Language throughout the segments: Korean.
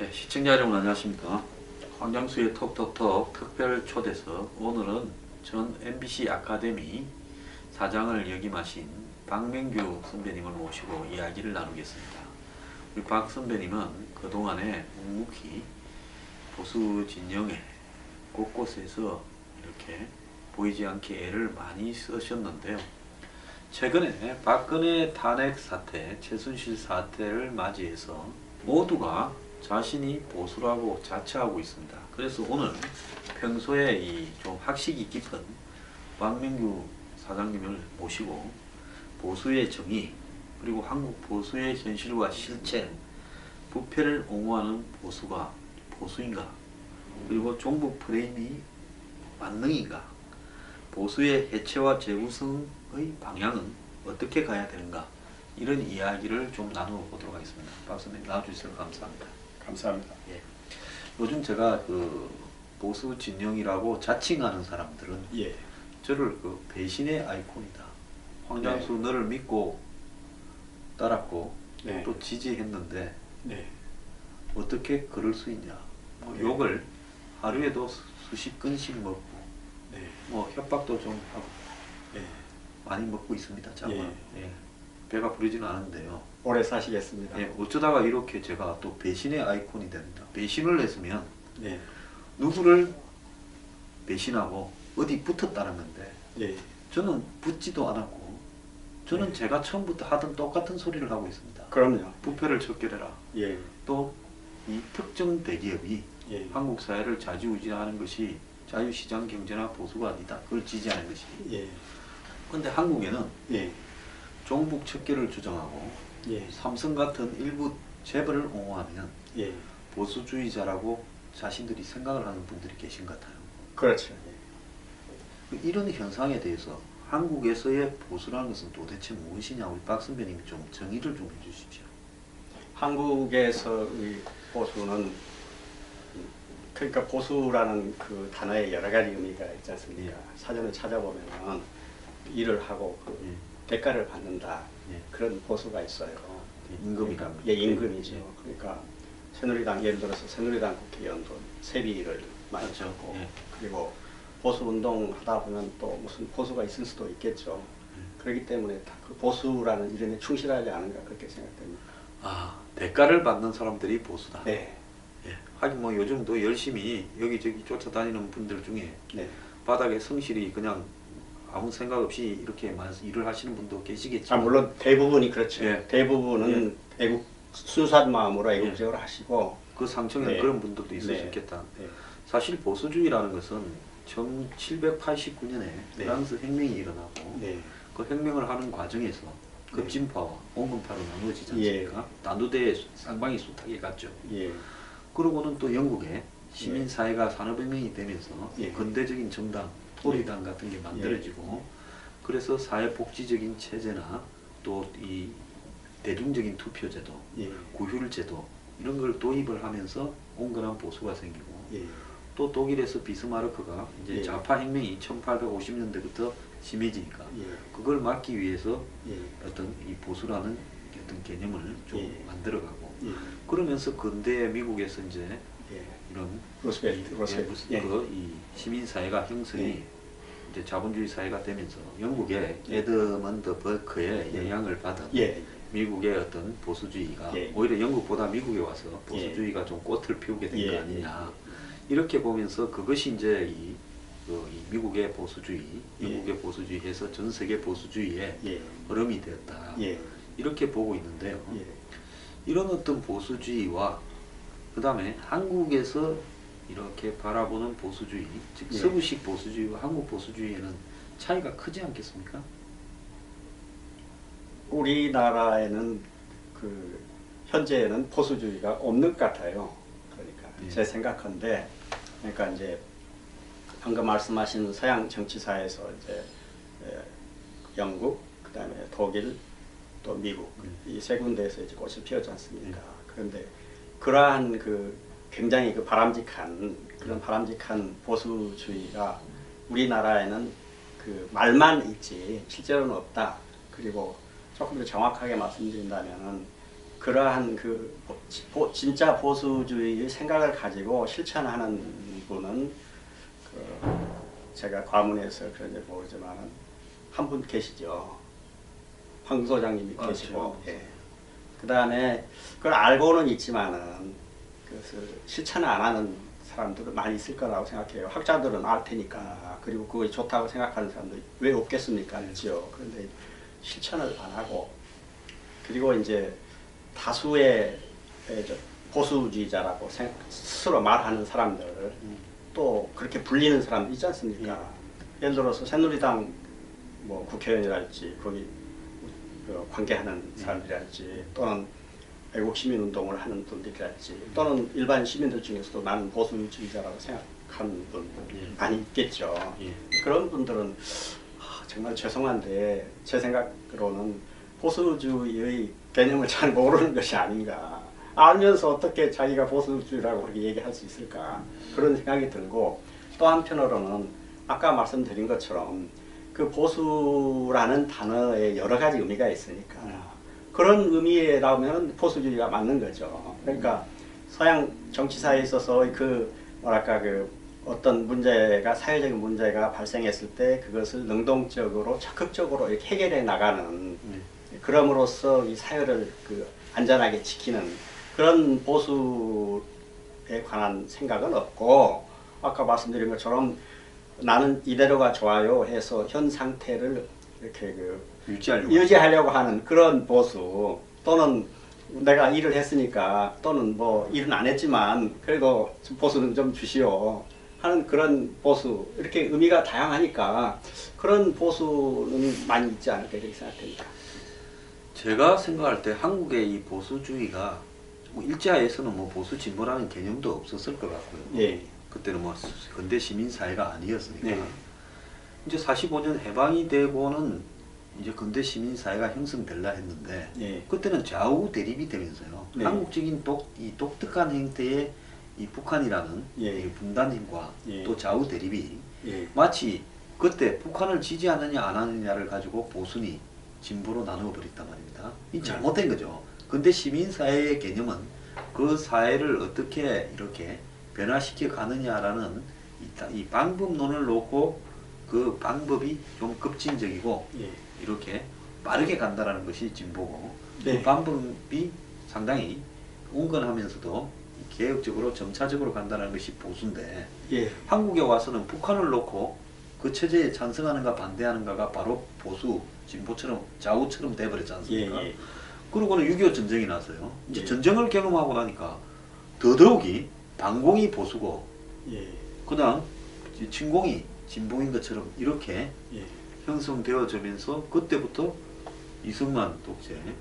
네, 시청자 여러분 안녕하십니까. 황장수의 톡톡톡 특별 초대석, 오늘은 전 MBC 아카데미 사장을 역임하신 박명규 선배님을 모시고 이야기를 나누겠습니다. 우리 박 선배님은 그동안에 묵묵히 보수 진영에 곳곳에서 이렇게 보이지 않게 애를 많이 쓰셨는데요. 최근에 박근혜 탄핵 사태, 최순실 사태를 맞이해서 모두가 자신이 보수라고 자처하고 있습니다. 그래서 오늘 평소에 이 좀 학식이 깊은 박명규 사장님을 모시고 보수의 정의, 그리고 한국 보수의 현실과 실체, 부패를 옹호하는 보수가 보수인가, 그리고 종북 프레임이 만능인가, 보수의 해체와 재구성의 방향은 어떻게 가야 되는가, 이런 이야기를 좀 나누어 보도록 하겠습니다. 박 선생님 나와주셔서 감사합니다. 감사합니다. 예. 요즘 제가 그 보수 진영이라고 자칭하는 사람들은 예. 저를 그 배신의 아이콘이다. 황장수 네. 너를 믿고 따랐고 네. 또 지지했는데 네. 어떻게 그럴 수 있냐. 뭐 네. 욕을 하루에도 수십 건씩 먹고 네. 뭐 협박도 좀 하고 네. 많이 먹고 있습니다. 정말. 예. 예. 배가 부르지는 않은데요. 오래 사시겠습니다. 예. 어쩌다가 이렇게 제가 또 배신의 아이콘이 됩니다. 배신을 했으면 네. 누구를 배신하고 어디 붙었다는 건데 예. 저는 붙지도 않았고 저는 네. 제가 처음부터 하던 똑같은 소리를 하고 있습니다. 그럼요. 부패를 척결해라. 예. 또 이 특정 대기업이 예. 한국 사회를 좌지우지하는 것이 자유시장 경제나 보수가 아니다. 그걸 지지하는 것이. 예. 근데 한국에는 예. 종북 척결을 주장하고 예. 삼성 같은 일부 재벌을 옹호하면 예. 보수주의자라고 자신들이 생각을 하는 분들이 계신 것 같아요. 그렇죠. 이런 현상에 대해서 한국에서의 보수라는 것은 도대체 무엇이냐, 우리 박 선배님이 좀 정의를 좀 해주십시오. 한국에서의 보수는, 그러니까 보수라는 그 단어에 여러 가지 의미가 있지 않습니까? 예. 사전을 찾아보면 일을 하고 그 예. 대가를 받는다. 예. 그런 보수가 있어요. 임금이라는 예, 임금이죠. 예. 그러니까 새누리당, 예를 들어서 새누리당 국회의원도 세비를 많이 그렇죠. 줬고, 예. 그리고 보수 운동 하다 보면 또 무슨 보수가 있을 수도 있겠죠. 그렇기 때문에 다 그 보수라는 이름에 충실하지 않은가 그렇게 생각됩니다. 아, 대가를 받는 사람들이 보수다. 네, 예. 하긴 뭐 요즘도 열심히 여기저기 쫓아다니는 분들 중에 네, 바닥에 성실히 그냥 아무 생각 없이 이렇게 일을 하시는 분도 계시겠지만, 물론 대부분이 그렇죠. 예. 대부분은 순수한 마음으로 애국적으로 하시고, 그 상층에는 네. 그런 분들도 있을 네. 수 있겠다. 네. 사실 보수주의라는 것은 1789년에 네. 프랑스 혁명이 일어나고 네, 그 혁명을 하는 과정에서 급진파와 온건파로 나누어지지 않습니까? 난도대에 쌍방이 숱하게 갔죠. 예, 그러고는 또 영국에 시민사회가 산업혁명이 되면서 예. 근대적인 정당, 토리당 같은 게 만들어지고, 그래서 사회복지적인 체제나 또 이 대중적인 투표제도, 예, 구휼제도 이런 걸 도입을 하면서 온건한 보수가 생기고, 예, 또 독일에서 비스마르크가 이제 예. 좌파 혁명이 1850년대부터 심해지니까 예, 그걸 막기 위해서 예, 어떤 이 보수라는 어떤 개념을 좀 예. 만들어가고, 예, 그러면서 근대 미국에서 이제 예. 이런 로스벨트. 예. 이 시민사회가 형성이 예. 이제 자본주의 사회가 되면서 영국의 에드먼드 버크의 예. 영향을 받은 예. 미국의 어떤 보수주의가 예. 오히려 영국보다 미국에 와서 보수주의가 좀 꽃을 피우게 된 거 예. 아니냐, 이렇게 보면서 그것이 이제 이 미국의 보수주의, 예. 영국의 보수주의에서 전 세계 보수주의의 예. 흐름이 되었다, 예. 이렇게 보고 있는데요. 예. 이런 어떤 보수주의와 그 다음에 한국에서 이렇게 바라보는 보수주의, 즉 예. 서구식 보수주의와 한국 보수주의에는 차이가 크지 않겠습니까? 우리나라에는 그 현재는 보수주의가 없는 것 같아요. 그러니까 예. 제 생각컨대, 그러니까 이제 방금 말씀하신 서양 정치사에서 이제 영국, 그다음에 독일, 또 미국, 이 세 군데에서 이제 꽃이 피었지 않습니까? 그런데 그러한 그 굉장히 그 바람직한 그런 바람직한 보수주의가 우리나라에는 그 말만 있지 실제로는 없다. 그리고 조금 더 정확하게 말씀드린다면은 그러한 진짜 보수주의의 생각을 가지고 실천하는 분은 제가 과문해서 그런지 모르지만 한 분 계시죠. 황 소장님이 계시고, 예. 그 다음에 그걸 알고는 있지만은 그것을 실천을 안 하는 사람들은 많이 있을 거라고 생각해요. 학자들은 알 테니까. 그리고 그것이 좋다고 생각하는 사람들 왜 없겠습니까? 그렇죠. 그런데 실천을 안 하고, 그리고 이제 다수의 보수주의자라고 스스로 말하는 사람들, 또 그렇게 불리는 사람들 있지 않습니까? 예를 들어서 새누리당 뭐 국회의원이랄지 거기 관계하는 사람들이랄지 또는 애국시민운동을 하는 분들이랄지 또는 일반 시민들 중에서도 나는 보수주의자라고 생각하는 분 많이 있겠죠. 그런 분들은 정말 죄송한데 제 생각으로는 보수주의의 개념을 잘 모르는 것이 아닌가. 알면서 어떻게 자기가 보수주의라고 그렇게 얘기할 수 있을까. 그런 생각이 들고, 또 한편으로는 아까 말씀드린 것처럼 그 보수라는 단어에 여러 가지 의미가 있으니까 그런 의미라면 보수주의가 맞는 거죠. 그러니까 서양 정치사에 있어서 어떤 문제가, 사회적인 문제가 발생했을 때 그것을 능동적으로 적극적으로 이렇게 해결해 나가는, 그럼으로써 이 사회를 안전하게 지키는 그런 보수에 관한 생각은 없고, 아까 말씀드린 것처럼 나는 이대로가 좋아요 해서 현 상태를 이렇게 유지하려고 하는 그런 보수, 또는 내가 일을 했으니까, 또는 뭐 일은 안 했지만 그래도 보수는 좀 주시오 하는 그런 보수, 이렇게 의미가 다양하니까 그런 보수는 많이 있지 않을까 이렇게 생각됩니다. 제가 생각할 때 한국의 이 보수주의가 뭐 일제하에서는 뭐 보수 진보라는 개념도 없었을 것 같고요. 예. 그때는 뭐 근대 시민사회가 아니었으니까. 네. 이제 45년 해방이 되고는 이제 근대 시민사회가 형성될라 했는데, 예. 그때는 좌우 대립이 되면서요. 네. 한국적인 이 독특한 형태의 이 북한이라는 예. 이 분단임과 예. 또 좌우 대립이 예. 마치 그때 북한을 지지하느냐 안 하느냐를 가지고 보수니 진보로 나누어 버렸단 말입니다. 이 잘못된 거죠. 근데 시민사회의 개념은 그 사회를 어떻게 이렇게 변화시켜 가느냐라는 이 방법론을 놓고 그 방법이 좀 급진적이고 예. 이렇게 빠르게 간다라는 것이 진보고, 네. 그 방법이 상당히 온건하면서도 개혁적으로 점차적으로 간다는 것이 보수인데, 예. 한국에 와서는 북한을 놓고 그 체제에 찬성하는가 반대하는가가 바로 보수, 진보처럼 좌우처럼 돼버렸지 않습니까? 예. 예. 그러고는 6.25 전쟁이 나서요. 이제 예. 전쟁을 경험하고 나니까 더더욱이 반공이 보수고, 예. 그다음 진공이 진보인 것처럼 이렇게 예. 형성되어지면서 그때부터 이승만 독재, 예.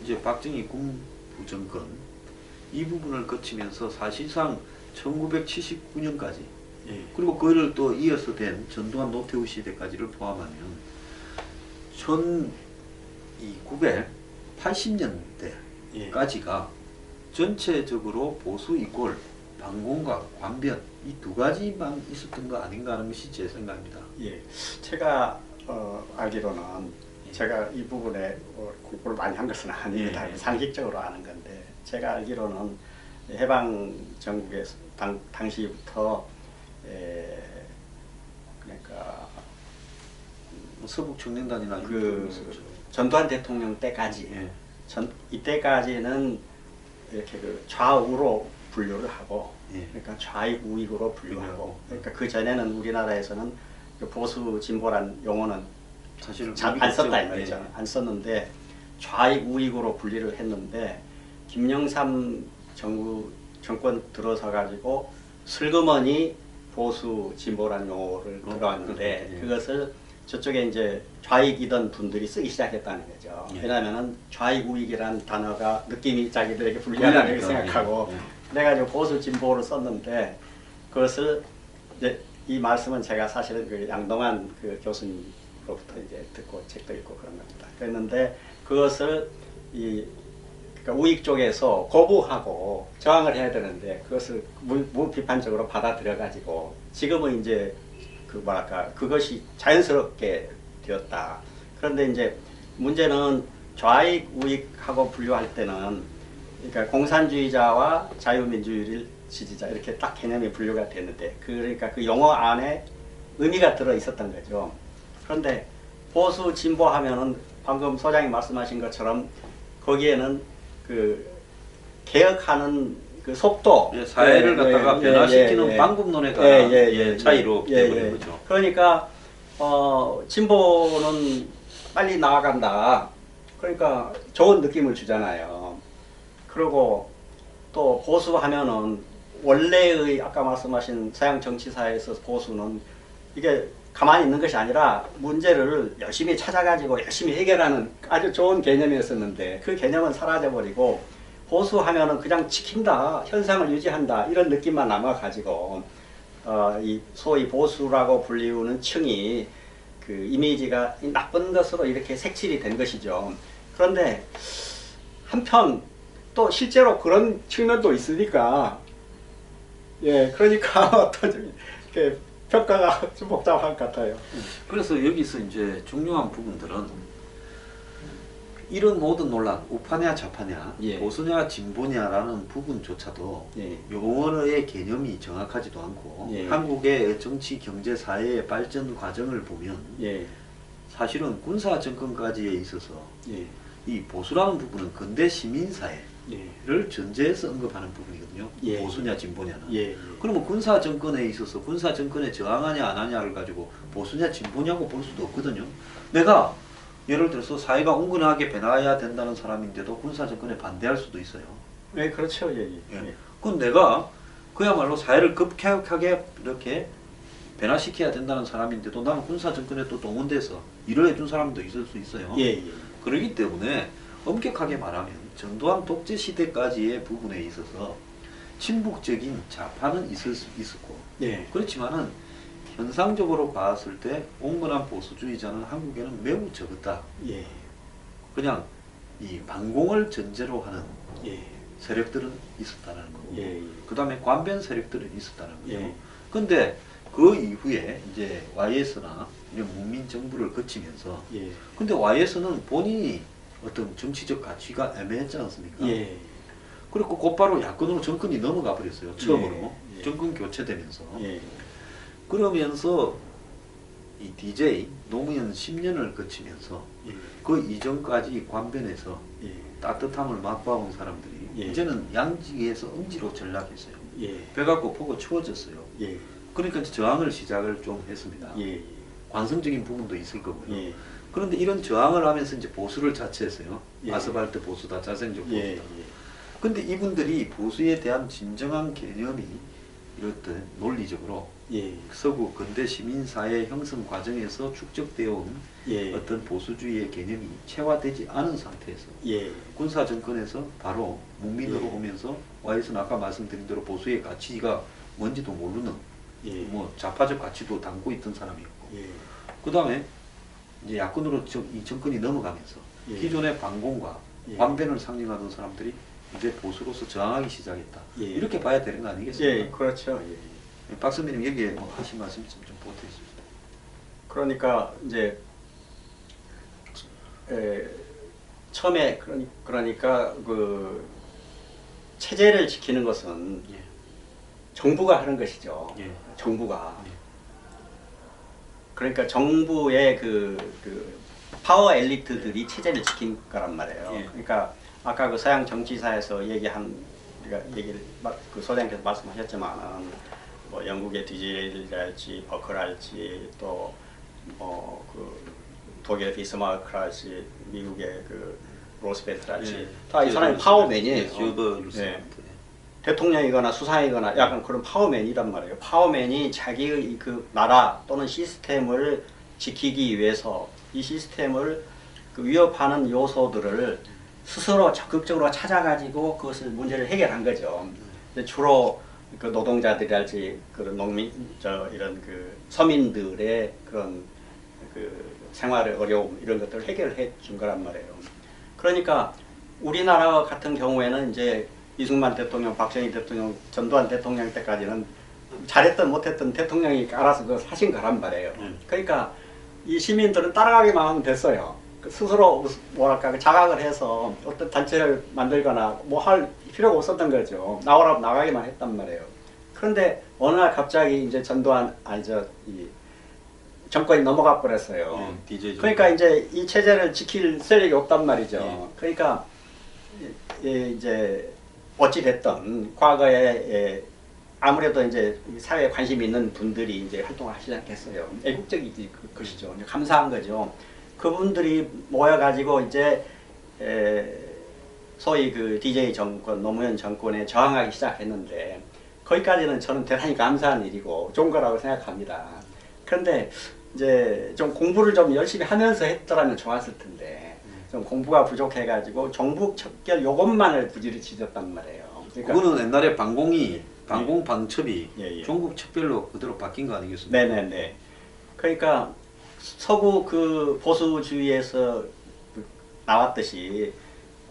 이제 박정희 군부 정권 이 부분을 거치면서 사실상 1979년까지, 예. 그리고 그를 또 이어서 된 전두환 노태우 시대까지를 포함하면 1980년대까지가 전체적으로 보수 이꼴 반공과 관변 이 두 가지만 있었던 거 아닌가 하는 것이 제 생각입니다. 예. 제가 알기로는, 제가 이 부분에 공부를 많이 한 것은 아닙니다. 예. 상식적으로 아는 건데, 제가 알기로는 해방 정국에서 당시부터 그러니까 뭐 서북 청년단이나 전두환 대통령 때까지, 예. 이때까지는 이렇게 좌우로 분류를 하고, 예. 그러니까 좌익 우익으로 분류하고, 그러니까 그 전에는 우리나라에서는 보수 진보란 용어는 사실은 잘 안 썼다 이 예. 말이죠. 안 썼는데 좌익 우익으로 분리를 했는데, 김영삼 정권 들어서 가지고 슬그머니 보수 진보라는 용어를 들어왔는데, 예. 그것을 저쪽에 이제 좌익이던 분들이 쓰기 시작했다는 거죠. 예. 왜냐하면 좌익 우익이라는 단어가 느낌이 자기들에게 불리하다고 불리하니까, 생각하고, 예. 그래가지고 보수 진보를 썼는데, 그것을 이제 이 말씀은 제가 사실은 그 양동환 그 교수님으로부터 이제 듣고 책도 읽고 그런 겁니다. 그랬는데 그것을 그러니까 우익 쪽에서 거부하고 저항을 해야 되는데, 그것을 무비판적으로 받아들여 가지고 지금은 이제 그것이 자연스럽게 되었다. 그런데 이제 문제는 좌익 우익하고 분류할 때는 그러니까 공산주의자와 자유민주주의 지지자 이렇게 딱 개념이 분류가 되는데 그러니까 그 용어 안에 의미가 들어 있었던 거죠. 그런데 보수 진보하면은 방금 소장이 말씀하신 것처럼 거기에는 그 개혁하는 그 속도, 예, 사회를 갖다가 변화시키는 방법론에 관한 차이로 되어버린 거죠. 그러니까 진보는 빨리 나아간다. 그러니까 좋은 느낌을 주잖아요. 그리고 또 보수하면은 원래의 아까 말씀하신 서양 정치사에서 보수는 이게 가만히 있는 것이 아니라 문제를 열심히 찾아가지고 열심히 해결하는 아주 좋은 개념이었었는데 그 개념은 사라져버리고 보수하면은 그냥 지킨다, 현상을 유지한다 이런 느낌만 남아가지고 이 소위 보수라고 불리우는 층이 그 이미지가 나쁜 것으로 이렇게 색칠이 된 것이죠. 그런데 한편 또 실제로 그런 측면도 있으니까 그러니까 어떤 좀 이렇게 평가가 좀 복잡한 것 같아요. 그래서 여기서 이제 중요한 부분들은 이런 모든 논란, 우파냐 좌파냐, 보수냐 진보냐라는 부분조차도 용어의 개념이 정확하지도 않고 한국의 정치, 경제, 사회의 발전 과정을 보면 사실은 군사 정권까지에 있어서 이 보수라는 부분은 근대 시민사회를 전제해서 언급하는 부분이거든요. 보수냐 진보냐는. 그러면 군사 정권에 있어서 군사 정권에 저항하냐 안 하냐를 가지고 보수냐 진보냐고 볼 수도 없거든요. 내가 예를 들어서 사회가 온건하게 변화해야 된다는 사람인데도 군사 정권에 반대할 수도 있어요. 네, 그렇죠. 그럼 내가 그야말로 사회를 급격하게 이렇게 변화시켜야 된다는 사람인데도 나는 군사 정권에 또 동원돼서 일을 해준 사람도 있을 수 있어요. 그렇기 때문에 엄격하게 말하면 전두환 독재 시대까지의 부분에 있어서 친북적인 좌파는 있었고 그렇지만은 현상적으로 봤을 때 온건한 보수주의자는 한국에는 매우 적었다. 그냥 이 반공을 전제로 하는 세력들은 있었다는 거고 그 다음에 관변 세력들은 있었다는 거죠. 근데 그 이후에 이제 YS나 문민정부를 거치면서 근데 YS는 본인이 어떤 정치적 가치가 애매했지 않습니까? 그리고 곧바로 야권으로 정권이 넘어가 버렸어요. 처음으로 정권 교체되면서 그러면서 이 DJ 노무현 10년을 거치면서 그 이전까지 관변에서 따뜻함을 맛봐온 사람들이 이제는 양지에서 음지로 전락했어요. 배가 고프고 추워졌어요. 그러니까 저항을 시작을 좀 했습니다. 관성적인 부분도 있을 거고요. 그런데 이런 저항을 하면서 이제 보수를 자처했어요. 아스팔트 보수다, 자생적 보수다. 근데 이분들이 보수에 대한 진정한 개념이 이렇듯 논리적으로 서구 근대 시민사회 형성 과정에서 축적되어 온 어떤 보수주의의 개념이 체화되지 않은 상태에서 군사정권에서 바로 문민으로 오면서 YS는 아까 말씀드린 대로 보수의 가치가 뭔지도 모르는 뭐 좌파적 가치도 담고 있던 사람이었고 그 다음에 이제 야권으로 이 정권이 넘어가면서 기존의 반공과 반변을 상징하던 사람들이 이제 보수로서 저항하기 시작했다. 이렇게 봐야 되는 거 아니겠습니까? 그렇죠. 박 선배님 여기에 뭐 하신 말씀 좀 보태주십시오. 그러니까 이제 처음에 그러니까 그 체제를 지키는 것은 정부가 하는 것이죠. 정부가. 그러니까 정부의 그 파워 엘리트들이 체제를 지킨 거란 말이에요. 그러니까 아까 그 서양 정치사에서 얘기한 우리가 얘기를 그 소장님께서 말씀하셨지만 뭐 영국의 디젤이랄지 버클할지 또 뭐 그 독일의 비스마르크랄지 미국의 그 로스벨트랄지 다 이 사람이 파워맨이에요. 대통령이거나 수상이거나 약간 그런 파워맨이란 말이에요. 파워맨이 자기의 그 나라 또는 시스템을 지키기 위해서 이 시스템을 그 위협하는 요소들을 스스로 적극적으로 찾아가지고 그것을 문제를 해결한 거죠. 주로 그 노동자들이랄지 그런 농민 이런 그 서민들의 그런 그 생활의 어려움 이런 것들을 해결해 준 거란 말이에요. 그러니까 우리나라 같은 경우에는 이제 이승만 대통령, 박정희 대통령, 전두환 대통령 때까지는 잘했든 못했든 대통령이 알아서 그 하신 거란 말이에요. 그러니까 이 시민들은 따라가기만 하면 됐어요. 그 스스로 뭐랄까 그 자각을 해서 어떤 단체를 만들거나 뭐 할 필요가 없었던 거죠. 나오라고 나가기만 했단 말이에요. 그런데 어느 날 갑자기 이제 전두환 이 정권이 넘어가 버렸어요. DJ 그러니까 이제 이 체제를 지킬 세력이 없단 말이죠. 예. 그러니까 이제 어찌 됐든 과거에 아무래도 이제 사회에 관심이 있는 분들이 이제 활동을 하시지 않겠어요. 애국적인 것이죠. 감사한 거죠. 그분들이 모여가지고 이제 소위 그 DJ 정권, 노무현 정권에 저항하기 시작했는데 거기까지는 저는 대단히 감사한 일이고 좋은 거라고 생각합니다. 그런데 이제 좀 공부를 좀 열심히 하면서 했더라면 좋았을 텐데 좀 공부가 부족해가지고 종북 척결 요것만을 부지런히 말이에요. 그러니까 그거는 옛날에 방공 방첩이 예, 예. 종북 척별로 그대로 바뀐 거 아니겠습니까? 네네네. 그러니까 서구 그 보수주의에서 나왔듯이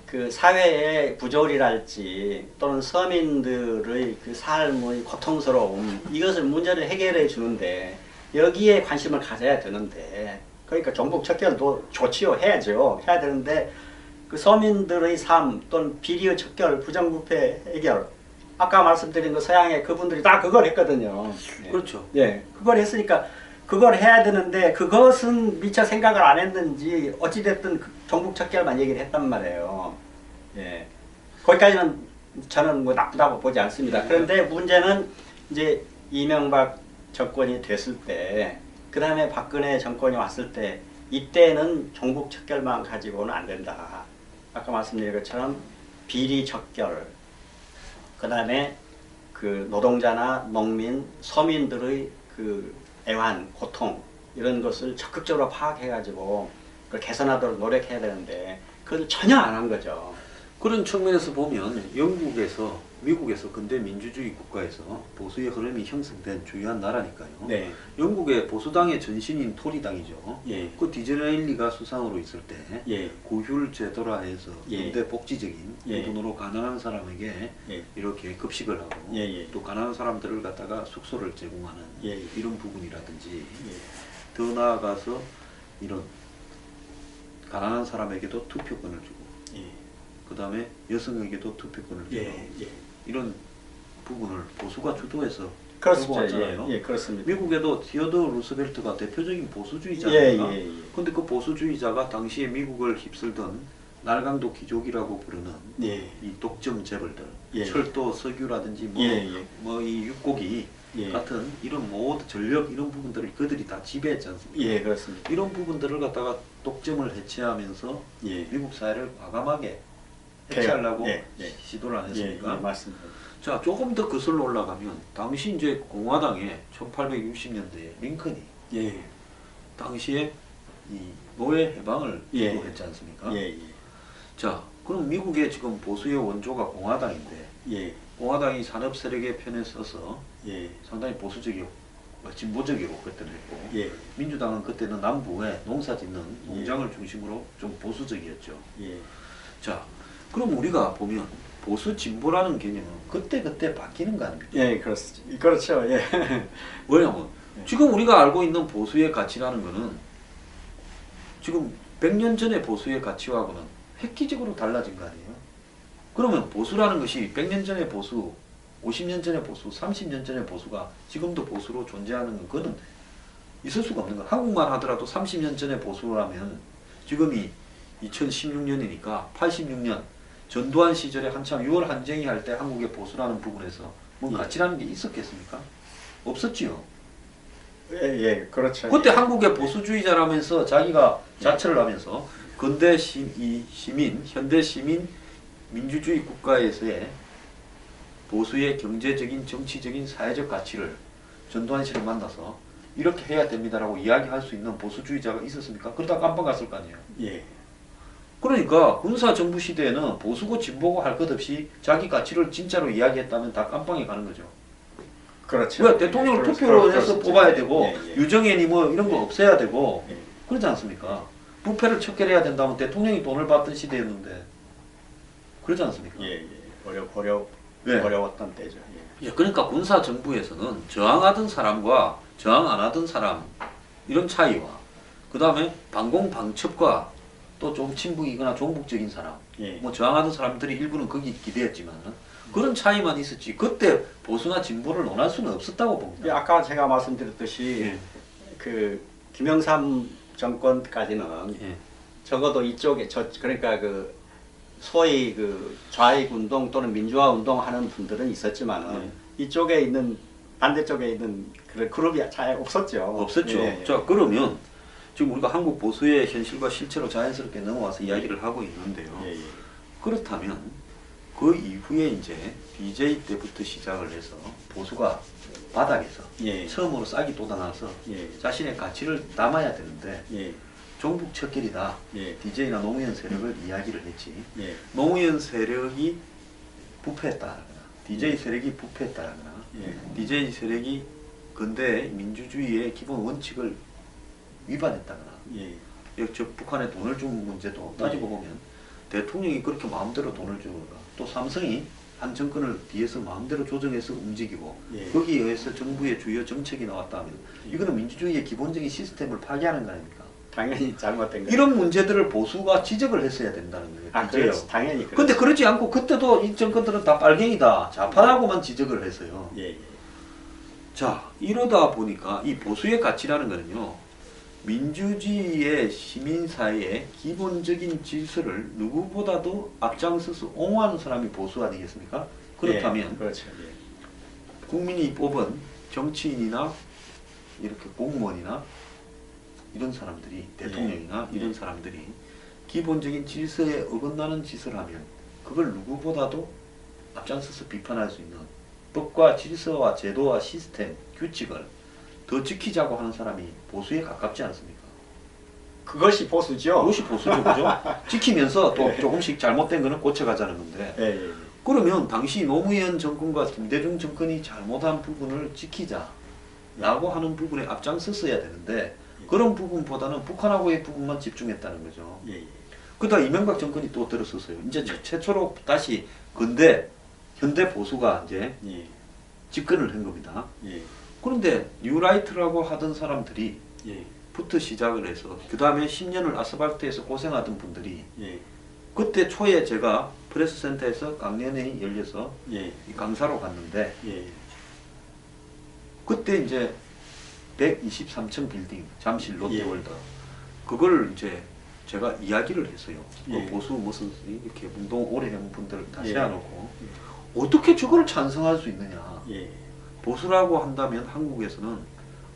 그 사회의 부조리랄지 또는 서민들의 그 삶의 고통스러움 이것을 문제를 해결해 주는데 여기에 관심을 가져야 되는데 그러니까 종북 척결도 좋지요. 해야죠. 해야 되는데 그 서민들의 삶 또는 비리의 척결 부정부패 해결 아까 말씀드린 그 서양의 그분들이 다 그걸 했거든요. 그렇죠. 예, 그걸 했으니까 그걸 해야 되는데 그것은 미처 생각을 안 했는지 어찌됐든 그 종북 척결만 얘기를 했단 말이에요. 예, 거기까지는 저는 뭐 나쁘다고 보지 않습니다. 그런데 문제는 이제 이명박 정권이 됐을 때, 그 다음에 박근혜 정권이 왔을 때 이때는 종북 척결만 가지고는 안 된다. 아까 말씀드린 것처럼 비리 척결, 그 다음에 그 노동자나 농민, 서민들의 그 애환, 고통 이런 것을 적극적으로 파악해가지고 그걸 개선하도록 노력해야 되는데 그걸 전혀 안 한 거죠. 그런 측면에서 보면 영국에서 미국에서 근대 민주주의 국가에서 보수의 흐름이 형성된 주요한 나라니까요. 네. 영국의 보수당의 전신인 토리당이죠. 예. 그 디즈레일리가 수상으로 있을 때 예. 고율 제도라 해서 예. 근대 복지적인 예. 부분으로 가난한 사람에게 예. 이렇게 급식을 하고 예, 예. 또 가난한 사람들을 갖다가 숙소를 제공하는 예. 이런 부분이라든지 예. 더 나아가서 이런 가난한 사람에게도 투표권을 주고 예. 그 다음에 여성에게도 투표권을 주고 예. 예. 이런 부분을 보수가 주도해서 그렇습니다. 왔잖아요. 예. 예. 그렇습니다. 미국에도 티어더 루스벨트가 대표적인 보수주의자 예. 아닙니까? 예. 예. 근데 그 보수주의자가 당시에 미국을 휩쓸던 날강도 귀족이라고 부르는 예. 이 독점 재벌들, 예. 철도, 석유라든지 예. 뭐 이 육고기 예. 같은 이런 모든 전력 이런 부분들을 그들이 다 지배했지 않습니까? 예. 그렇습니다. 이런 부분들을 갖다가 독점을 해체하면서 예. 미국 사회를 과감하게 해체하려고 예. 예. 시도를 안 예. 했습니까? 예. 맞습니다. 자, 조금 더 거슬러 올라가면 당시 이제 공화당에 1860년대에 링컨이 예. 당시에 이 노예 해방을 예. 주도했지 않습니까? 예. 예. 자, 그럼 미국의 지금 보수의 원조가 공화당인데 예. 공화당이 산업 세력의 편에 서서 예. 상당히 보수적이고 진보적이고 그때는 했고 예. 민주당은 그때는 남부에 농사 짓는 농장을 중심으로 좀 보수적이었죠. 예. 자, 그럼 우리가 보면 보수 진보라는 개념은 그때 바뀌는 거 아닙니까? 예. 그렇죠. 예. 왜냐면 지금 우리가 알고 있는 보수의 가치라는 거는 지금 100년 전의 보수의 가치하고는 획기적으로 달라진 거 아니에요? 그러면 보수라는 것이 100년 전의 보수, 50년 전의 보수, 30년 전의 보수가 지금도 보수로 존재하는 건 그거는 있을 수가 없는 거야. 한국만 하더라도 30년 전의 보수라면 지금이 2016년이니까 86년 전두환 시절에 한참 6월 한쟁이 할 때 한국의 보수라는 부분에서 뭐 예. 가치라는 게 있었겠습니까? 없었지요. 예. 예. 그렇죠. 그때 예. 한국의 보수주의자라면서 자기가 자처를 하면서 근대 시민, 현대 시민 민주주의 국가에서의 보수의 경제적인, 정치적인, 사회적 가치를 전두환 씨를 만나서 이렇게 해야 됩니다라고 이야기할 수 있는 보수주의자가 있었습니까? 그러다 깜빵 갔을 거 아니에요. 예. 그러니까 군사정부 시대에는 보수고 진보고 할 것 없이 자기 가치를 진짜로 이야기했다면 다 깜빵에 가는 거죠. 그렇죠. 왜 대통령을 투표로 해서 뽑아야 되고 예. 예. 유정현이 뭐 이런 거 없애야 되고 예. 그러지 않습니까? 부패를 척결해야 된다면 대통령이 돈을 받던 시대였는데 그러지 않습니까? 예. 예. 네. 어려웠던 때죠. 예. 예, 그러니까 군사 정부에서는 저항하던 사람과 저항 안 하던 사람 이런 차이와 그 다음에 반공 방첩과 또 좀 친북이거나 종북적인 사람, 예. 뭐 저항하는 사람들이 일부는 거기 기대했지만 그런 차이만 있었지. 그때 보수나 진보를 논할 수는 없었다고 봅니다. 아까 제가 말씀드렸듯이 예. 그 김영삼 정권까지는 예. 적어도 이쪽에 그러니까 그 소위 그 좌익 운동 또는 민주화 운동 하는 분들은 있었지만은 이쪽에 있는 반대쪽에 있는 그런 그룹이 잘 없었죠. 없었죠. 예. 자, 그러면 지금 우리가 한국 보수의 현실과 실체로 자연스럽게 넘어와서 이야기를 하고 있는데요. 예, 예. 그렇다면 그 이후에 이제 DJ 때부터 시작을 해서 보수가 바닥에서 예. 처음으로 싹이 돋아나서 예. 자신의 가치를 남아야 되는데 예. 종북 척결이다. 예. DJ나 노무현 세력을 이야기를 했지. 예. 노무현 세력이 부패했다거나 DJ 세력이 부패했다거나 예. DJ 세력이 근대 민주주의의 기본 원칙을 위반했다거나 예. 저 북한에 돈을 준 문제도 따지고 보면 대통령이 그렇게 마음대로 돈을 주고 또 삼성이 한 정권을 뒤에서 마음대로 조정해서 움직이고 예. 거기에 의해서 정부의 주요 정책이 나왔다면 이거는 민주주의의 기본적인 시스템을 파괴하는 거 아닙니까? 당연히 잘못된 거예요. 이런 문제들을 보수가 지적을 했어야 된다는 거예요. 아, 그렇지. 당연히 그렇지. 근데 그러지 않고 그때도 이 정권들은 다 빨갱이다. 좌파라고만 지적을 했어요. 예, 예. 자, 이러다 보니까 이 보수의 가치라는 거는요. 민주주의의 시민사회의 기본적인 질서를 누구보다도 앞장서서 옹호하는 사람이 보수 아니겠습니까? 그렇다면 예, 그렇죠. 예. 국민이 뽑은 정치인이나 이렇게 공무원이나 이런 사람들이 대통령이나 예. 이런 사람들이 기본적인 질서에 어긋나는 짓을 하면 그걸 누구보다도 앞장서서 비판할 수 있는 법과 질서와 제도와 시스템, 규칙을 더 지키자고 하는 사람이 보수에 가깝지 않습니까? 그것이 보수죠. 그것이 보수죠, 그죠? 지키면서 또 조금씩 잘못된 거는 고쳐가자는 건데 예, 예, 예. 그러면 당시 노무현 정권과 김대중 정권이 잘못한 부분을 지키자 라고 하는 부분에 앞장섰어야 되는데 그런 부분보다는 북한하고의 부분만 집중했다는 거죠. 예, 예. 그러다 이명박 정권이 또 들어섰어요. 이제 최초로 다시 현대 보수가 이제 예, 집권을 한 겁니다. 예, 그런데 뉴라이트라고 하던 사람들이 예, 부터 시작을 해서 그 다음에 10년을 아스팔트에서 고생하던 분들이 예, 그때 초에 제가 프레스센터에서 강연회의 열려서 예, 이 강사로 갔는데 예, 그때 이제 123층 빌딩 잠실 롯데월드 예. 그걸 이제 제가 이야기를 했어요. 예. 그 보수 무슨 이렇게 운동 오래 한 분들을 다 예. 세워놓고 어떻게 저걸 찬성할 수 있느냐. 예, 보수라고 한다면 한국에서는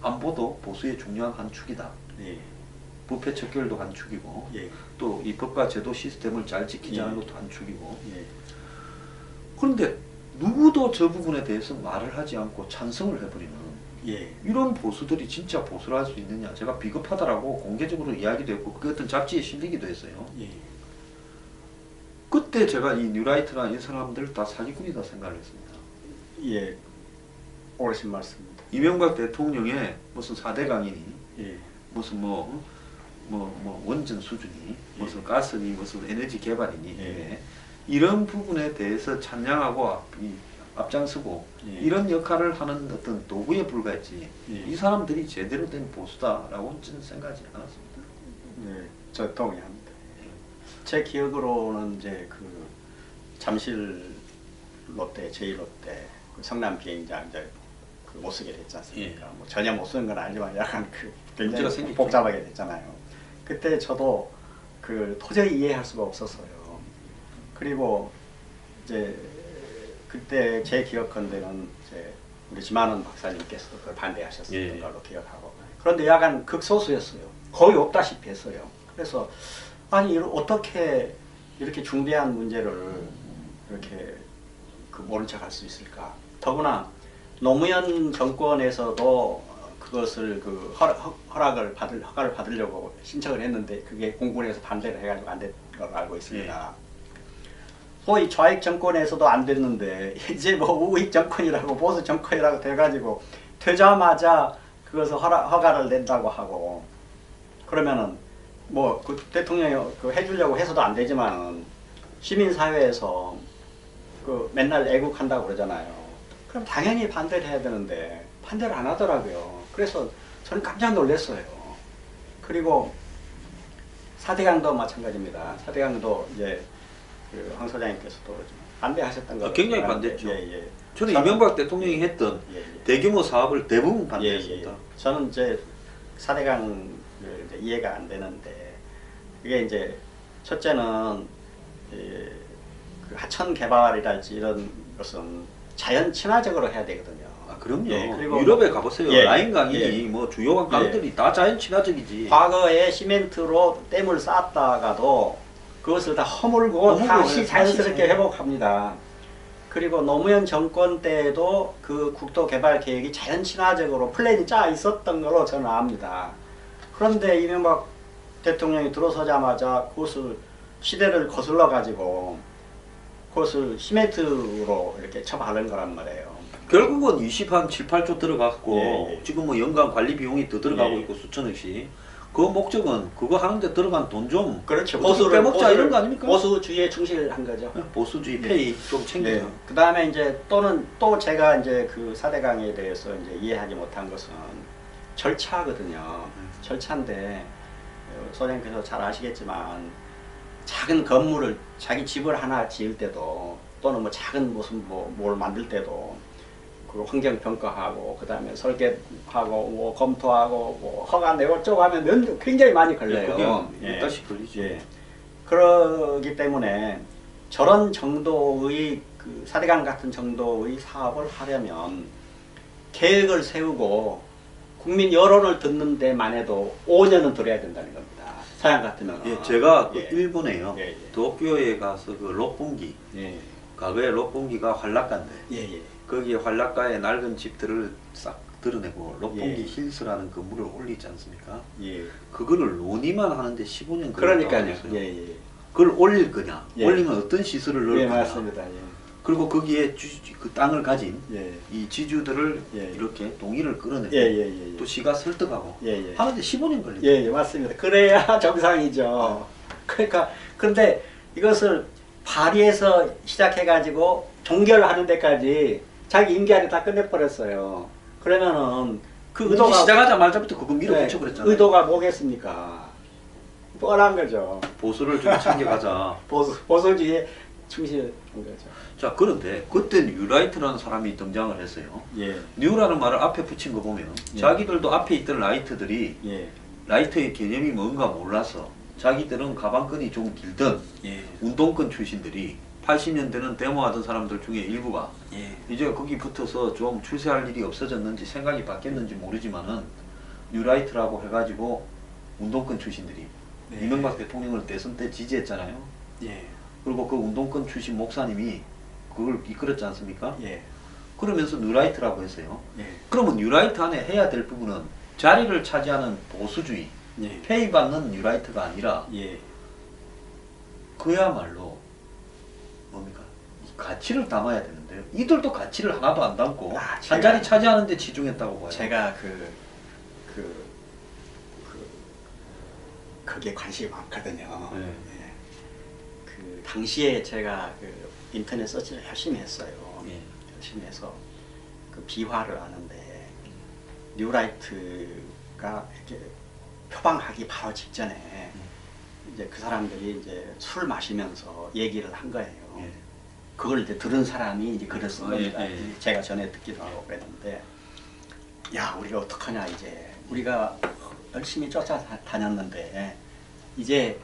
안보도 보수의 중요한 한 축이다. 예, 부패 척결도 한 축이고 예, 또 이 법과 제도 시스템을 잘 지키자는 예. 것도 한 축이고 예. 그런데 누구도 저 부분에 대해서 말을 하지 않고 찬성을 해버리는 예, 이런 보수들이 진짜 보수를 할 수 있느냐. 제가 비겁하다라고 공개적으로 이야기도 했고 그게 어떤 잡지에 실리기도 했어요. 예. 그때 제가 이 뉴라이트나 이 사람들 다 사기꾼이다 생각을 했습니다. 예, 옳으신 말씀입니다. 이명박 대통령의 무슨 4대 강인이 예, 무슨 뭐 원전 수준이 무슨 가스니 무슨 에너지 개발이니 예. 이런 부분에 대해서 찬양하고 앞장서고 예. 이런 역할을 하는 어떤 도구에 불과했지 예. 이 사람들이 제대로 된 보수다라고는 저는 생각하지 않았습니다. 네, 저 동의합니다. 제 기억으로는 이제 그 잠실 롯데, 제1롯데 그 성남 비행장 이제 그 못 쓰게 됐지 않습니까? 뭐 전혀 못 쓰는 건 아니지만 약간 그 문제가 굉장히 생겼죠. 복잡하게 됐잖아요. 그때 저도 그 도저히 이해할 수가 없었어요. 그리고 이제 그때 제 기억컨대는 이제 우리 지만원 박사님께서 그걸 반대하셨었던 예. 걸로 기억하고 그런데 약간 극소수였어요. 거의 없다시피 했어요. 그래서 아니 어떻게 이렇게 중대한 문제를 이렇게 그 모른 척 할 수 있을까? 더구나 노무현 정권에서도 그것을 그 허가를 받으려고 신청을 했는데 그게 공군에서 반대를 해가지고 안 된 걸 알고 있습니다. 소위 좌익 정권에서도 안 됐는데 이제 뭐 우익 정권이라고 보수 정권이라고 돼가지고 되자마자 그것을 허가를 낸다고 하고 그러면은 뭐 그 대통령이 그 해주려고 해서도 안 되지만은 시민 사회에서 그 맨날 애국한다고 그러잖아요. 그럼 당연히 반대를 해야 되는데 반대를 안 하더라고요. 그래서 저는 깜짝 놀랐어요. 그리고 4대강도 마찬가지입니다. 4대강도 이제 황 소장님께서도 좀 반대하셨던 거 굉장히 반대했죠. 예. 저는 이명박 대통령이 했던 예. 대규모 사업을 대부분 예. 반대했습니다. 저는 이제 4대강을 이제 이해가 안 되는데 이게 이제 첫째는 그 하천 개발이랄지 이런 것은 자연 친화적으로 해야 되거든요. 아, 그럼요. 예, 그리고 유럽에 가보세요. 예, 라인강이 예. 뭐 주요한 강들이 다 자연 친화적이지. 과거에 시멘트로 댐을 쌓았다가도 그것을 다 허물고 다시 자연스럽게 회복합니다. 그리고 노무현 정권 때에도 그 국도 개발 계획이 자연 친화적으로 플랜이 짜 있었던 걸로 저는 압니다. 그런데 이명박 대통령이 들어서자마자 그것을 시대를 거슬러 가지고 그것을 시멘트로 이렇게 쳐바른 거란 말이에요. 결국은 20한 7, 8조 들어갔고 예. 지금 뭐 연간 관리 비용이 더 들어가고 예. 있고 수천억씩. 그 목적은 그거 하는데 들어간 돈 좀 그렇죠. 빼먹자 이런 거 아닙니까? 보수주의에 충실한 거죠. 보수주의 페이 좀 챙겨요. 네. 그 다음에 이제 또 제가 이제 그 4대강에 대해서 이제 이해하지 못한 것은 절차거든요. 절차인데 소장님께서 잘 아시겠지만 작은 건물을 자기 집을 하나 지을 때도 또는 뭐 작은 무슨 뭘 만들 때도 그 환경 평가하고 그 다음에 설계하고 뭐 검토하고 뭐 허가 내고 어쩌고 하면 굉장히 많이 걸려요. 몇 달씩 걸리죠. 예. 그러기 때문에 저런 정도의 그 4대강 같은 정도의 사업을 하려면 계획을 세우고 국민 여론을 듣는 데만 해도 5년은 들어야 된다는 겁니다. 서양 같으면. 예, 제가 예. 그 일본에요. 예. 도쿄에 가서 그 롯본기, 예. 과거에 롯본기가 환락가인데 예. 거기에 환락가의 낡은 집들을 싹 드러내고 롯본기 예. 힐스라는 건물을 올리지 않습니까? 예. 그거를 논의만 하는데 15년 그러니까요. 걸렸어요. 예. 그걸 올릴 거냐, 예. 올리면 어떤 시설을 넣을 예, 거냐. 맞습니다. 그리고 거기에 그 땅을 가진 예. 이 지주들을 예. 이렇게 동의를 끌어내고 예. 또 시가 설득하고 예. 하는데 15년 걸립니다. 예, 맞습니다. 그래야 정상이죠. 그러니까 근데 이것을 파리에서 시작해가지고 종결하는 데까지 자기 임기 안에 다 끝내버렸어요. 그러면은 그 의도가 시작하자마자부터 그거 밀어붙여 버렸잖아요. 의도가 뭐겠습니까? 뻔한 거죠. 보수를 좀 챙겨가자. 보수주의에 충실한 거죠. 자, 그런데 그때 뉴라이트라는 사람이 등장을 했어요. 예, 뉴라는 말을 앞에 붙인 거 보면 예. 자기들도 앞에 있던 라이트들이 예, 라이트의 개념이 뭔가 몰라서 자기들은 가방끈이 좀 길던 예, 운동권 출신들이 80년대는 데모하던 사람들 중에 일부가 예, 이제 거기 붙어서 좀 출세할 일이 없어졌는지 생각이 바뀌었는지 모르지만은 뉴라이트라고 해가지고 운동권 출신들이 네. 이명박 대통령을 대선 때 지지했잖아요. 예, 그리고 그 운동권 출신 목사님이 그걸 이끌었지 않습니까? 예, 그러면서 뉴라이트라고 했어요. 예, 그러면 뉴라이트 안에 해야 될 부분은 자리를 차지하는 보수주의, 예, 페이받는 뉴라이트가 아니라 예, 그야말로 뭡니까? 이 가치를 담아야 되는데요. 이들도 가치를 하나도 안 담고 아, 한 자리 차지하는 데 치중했다고 봐요. 제가 그게 관심이 많거든요. 네. 예. 그 당시에 제가 그 인터넷 서치를 열심히 했어요. 예. 열심히 해서 그 비화를 하는데 뉴라이트가 이렇게 표방하기 바로 직전에 이제 그 사람들이 이제 술 마시면서 얘기를 한 거예요. 예. 그걸 이제 들은 사람이 이제 글을 쓴 겁니다. 예. 제가 전에 듣기도 하고 그랬는데, 야, 우리가 어떡하냐, 이제. 우리가 열심히 쫓아다녔는데, 이제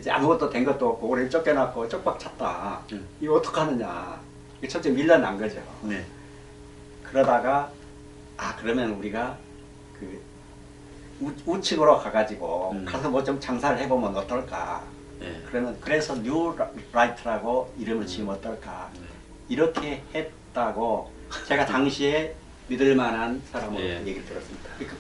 아무것도 된 것도 없고, 우리 쫓겨났고, 쪽박 찼다. 이거 어떡하느냐. 이게 첫째 밀려난 거죠. 네. 그러다가, 그러면 우리가 그 우측으로 가가지고, 가서 뭐 좀 장사를 해보면 어떨까. 네. 그래서 뉴라이트라고 이름을 지으면 어떨까. 이렇게 했다고 제가 당시에 믿을 만한 사람으로 예. 얘기를 들었습니다. 그러니까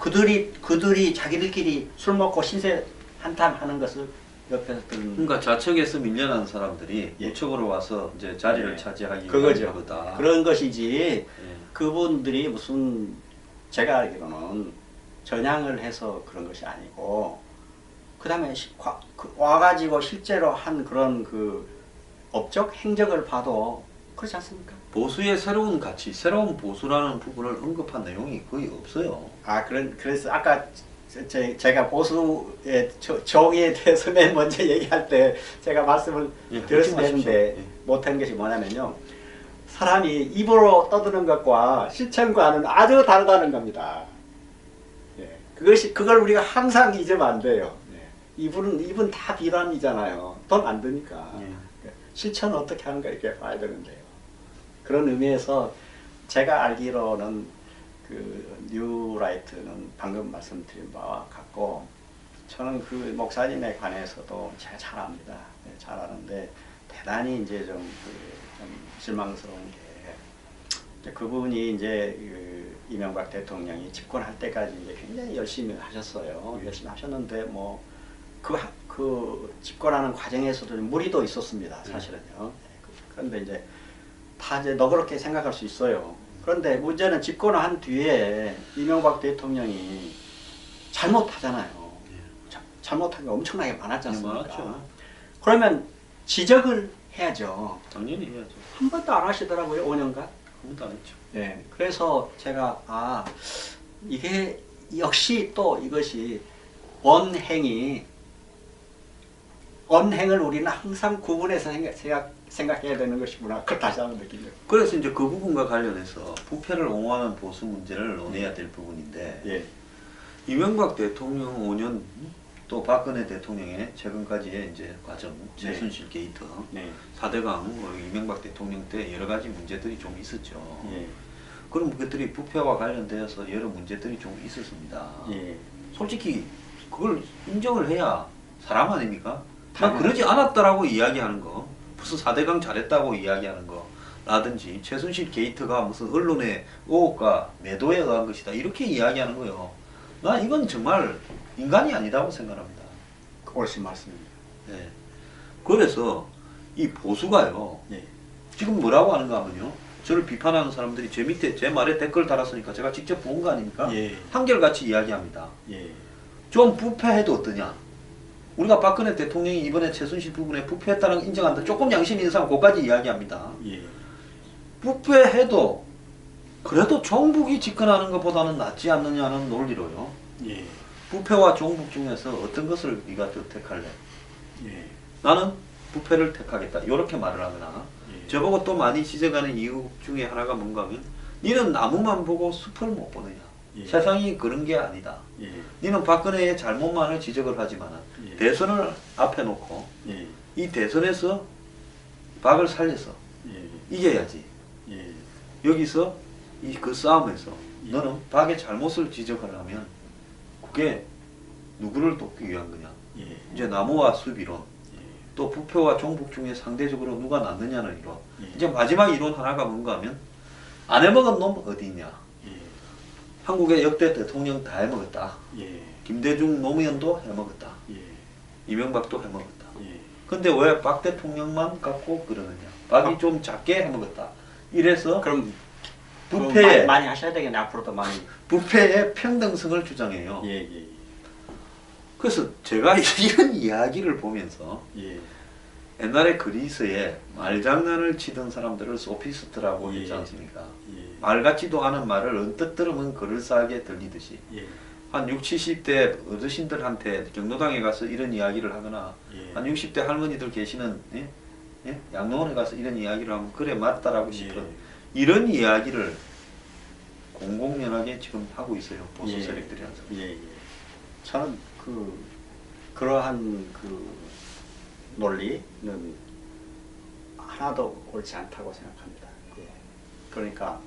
그들이 자기들끼리 술 먹고 신세 한탄하는 것을 옆에서 듣는. 그러니까 좌측에서 밀려난 사람들이 예. 우측으로 와서 이제 자리를 예. 차지하기 그거죠. 위한 거다. 그런 것이지. 예. 그분들이 무슨 제가 알기로는 전향을 해서 그런 것이 아니고. 그 다음에 와가지고 실제로 한 그런 그 업적 행적을 봐도 그렇지 않습니까? 보수의 새로운 가치, 새로운 보수라는 부분을 언급한 내용이 거의 없어요. 그래서 아까 제가 보수의 정의에 대해서 맨 먼저 얘기할 때 제가 말씀을 예, 드렸어야 말씀하십시오. 되는데 예. 못한 것이 뭐냐면요. 사람이 입으로 떠드는 것과 실천과는 아주 다르다는 겁니다. 예. 그걸 우리가 항상 잊으면 안 돼요. 예. 입은 다 비난이잖아요. 돈 안 드니까. 예. 실천은 어떻게 하는가 이렇게 봐야 되는데요. 그런 의미에서 제가 알기로는 그 뉴라이트는 방금 말씀드린 바와 같고 저는 그 목사님에 관해서도 제가 잘 압니다. 네, 잘 아는데 대단히 이제 좀 실망스러운 게 이제 그분이 이제 그 이명박 대통령이 집권할 때까지 이제 굉장히 열심히 하셨어요. 열심히 하셨는데 뭐 그 집권하는 과정에서도 무리도 있었습니다. 사실은요. 그런데 이제 다 이제 너그럽게 생각할 수 있어요. 그런데 문제는 집권을 한 뒤에 이명박 대통령이 잘못하잖아요. 잘못한 게 엄청나게 많았지 않습니까? 많았죠. 그러면 지적을 해야죠. 당연히 해야죠. 한 번도 안 하시더라고요. 5년간. 한 번도 안 했죠. 네. 그래서 제가 이게 역시 또 이것이 언행을 우리는 항상 구분해서 생각해야 되는 것이구나. 그걸 다시 한번 느끼죠. 그래서 이제 그 부분과 관련해서 부패를 옹호하는 보수 문제를 논해야 될 부분인데 예. 이명박 대통령 5년 또 박근혜 대통령의 최근까지의 이제 과정, 최순실 게이트, 네. 4대강 이명박 대통령 때 여러 가지 문제들이 좀 있었죠. 예. 그런 것들이 부패와 관련되어서 여러 문제들이 좀 있었습니다. 예. 솔직히 그걸 인정을 해야 사람 아닙니까? 난 당연하죠. 그러지 않았다라고 이야기하는 거, 무슨 4대강 잘했다고 이야기하는 거 라든지 최순실 게이트가 무슨 언론의 의혹과 매도에 의한 것이다 이렇게 이야기하는 거요. 난 이건 정말 인간이 아니다고 생각합니다. 옳은 말씀입니다. 네. 그래서 이 보수가요. 예. 지금 뭐라고 하는가 하면요. 저를 비판하는 사람들이 제 밑에 제 말에 댓글 달았으니까 제가 직접 본 거 아닙니까? 예. 한결같이 이야기합니다. 예. 좀 부패해도 어떠냐? 우리가 박근혜 대통령이 이번에 최순실 부분에 부패했다는 걸 인정한다. 조금 양심 있는 사람 그까지 이야기합니다. 예. 부패해도 그래도 종북이 집권하는 것보다는 낫지 않느냐는 논리로요. 예. 부패와 종북 중에서 어떤 것을 네가 더 택할래? 예. 나는 부패를 택하겠다. 이렇게 말을 하거나 예. 저보고 또 많이 지적하는 이유 중에 하나가 뭔가 하면 니는 나무만 보고 숲을 못 보느냐. 예. 세상이 그런 게 아니다. 예. 니는 박근혜의 잘못만을 지적을 하지만 예. 대선을 앞에 놓고 예. 이 대선에서 박을 살려서 예. 이겨야지. 예. 여기서 그 싸움에서 예. 너는 박의 잘못을 지적을 하면 그게 누구를 돕기 위한 거냐. 예. 이제 나무와 숲 이론, 예. 또 부패와 종북 중에 상대적으로 누가 낫느냐는 이론. 예. 이제 마지막 이론 하나가 뭔가 하면 안 해먹은 놈 어디 있냐. 예. 한국의 역대 대통령 다 해먹었다. 예. 김대중 노무현도 해먹었다. 예. 이명박도 해먹었다. 예. 근데 왜 박 대통령만 갖고 그러느냐. 박이 좀 작게 해먹었다. 이래서 그럼 부패의 많이 하셔야 되겠네. 앞으로도 많이. 부패의 평등성을 주장해요. 예. 예. 그래서 제가 이런 이야기를 보면서 예. 옛날에 그리스에 말장난을 치던 사람들을 소피스트라고 예. 했지 않습니까? 예. 말 같지도 않은 말을 언뜻 들으면 그럴싸하게 들리듯이 예. 한 60, 70대 어르신들한테 경로당에 가서 이런 이야기를 하거나 예. 한 60대 할머니들 계시는 양로원에 가서 이런 이야기를 하면 그래 맞다라고 싶은 이런 이야기를 공공연하게 지금 하고 있어요. 보수 예. 세력들이 항상. 예. 예. 저는 그러한 논리는 하나도 옳지 않다고 생각합니다. 예. 그러니까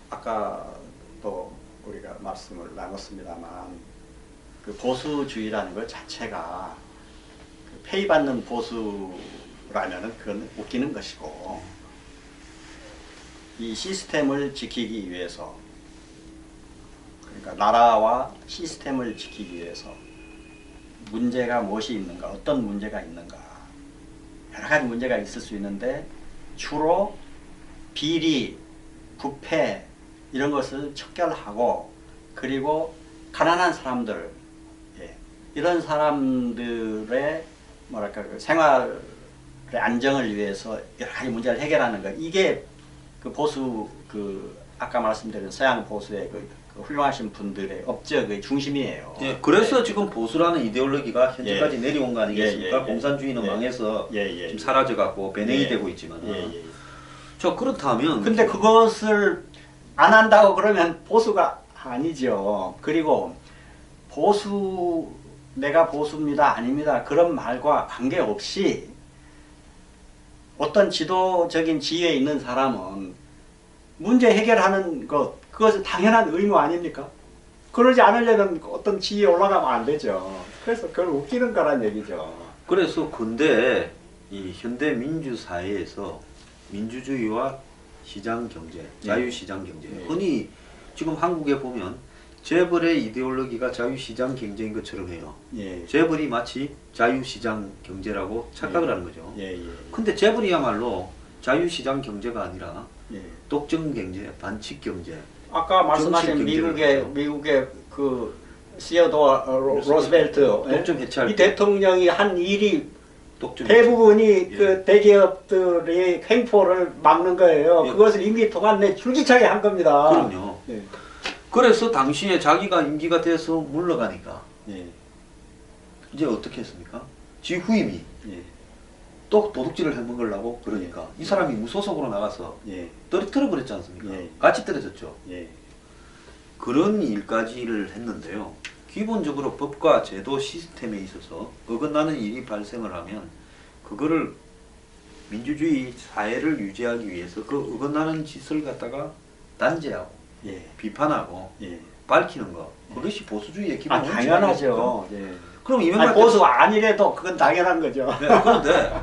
아까 또 우리가 말씀을 나눴습니다만 그 보수주의라는 것 자체가 그 페이받는 보수라면은 그건 웃기는 것이고 이 시스템을 지키기 위해서 그러니까 나라와 시스템을 지키기 위해서 문제가 무엇이 있는가, 어떤 문제가 있는가 여러 가지 문제가 있을 수 있는데 주로 비리, 부패 이런 것을 척결하고 그리고 가난한 사람들 이런 사람들의 뭐랄까 그 생활의 안정을 위해서 여러 가지 문제를 해결하는 것 이게 그 보수 아까 말씀드린 서양 보수의 그 그 훌륭하신 분들의 업적의 중심이에요. 예, 그래서 네. 지금 보수라는 이데올로기가 현재까지 예. 내려온 거 아니겠습니까? 예, 예, 예. 공산주의는 예. 망해서 예. 지금 사라져갖고 변형이 예. 되고 있지만. 예, 예. 자, 그렇다면. 근데 그것을 안 한다고 그러면 보수가 아니죠. 그리고 내가 보수입니다, 아닙니다, 그런 말과 관계없이 어떤 지도적인 지위에 있는 사람은 문제 해결하는 그것은 당연한 의무 아닙니까? 그러지 않으려면 어떤 지위에 올라가면 안 되죠. 그래서 그걸 웃기는 거란 얘기죠. 그래서 근데 이 현대 민주 사회에서 민주주의와 시장 경제, 자유시장 경제, 예. 흔히 지금 한국에 보면 재벌의 이데올로기가 자유시장 경제인 것처럼 해요. 예. 재벌이 마치 자유시장 경제라고 착각을 하는 거죠. 예. 근데 재벌이야말로 자유시장 경제가 아니라 예. 독점 경제, 반칙 경제. 아까 말씀하신 정치 경제를 미국의 그 시어도어 로스벨트 독점 해체할 이 때. 대통령이 한 일이 독점 대부분이 예. 그 대기업들의 횡포를 막는 거예요. 예. 그것을 임기 동안 내 줄기차게 한 겁니다. 그럼요. 예. 그래서 당시에 자기가 임기가 돼서 물러가니까 예. 이제 어떻게 했습니까? 지 후임이 예. 또 도둑질을 해먹으려고 그러니까 예. 이 사람이 무소속으로 나가서 예. 떨어뜨려 버렸지 않습니까? 예. 같이 떨어졌죠. 예. 그런 일까지를 했는데요. 기본적으로 법과 제도 시스템에 있어서 어긋나는 일이 발생을 하면 그거를 민주주의 사회를 유지하기 위해서 그 어긋나는 짓을 갖다가 단죄하고 예. 비판하고 예. 밝히는 거, 그것이 보수주의의 기본 원칙 당연하죠. 아니겠습니까? 예. 그럼 이명박 아니, 보수 아니래도 그건 당연한 거죠. 네, 그런데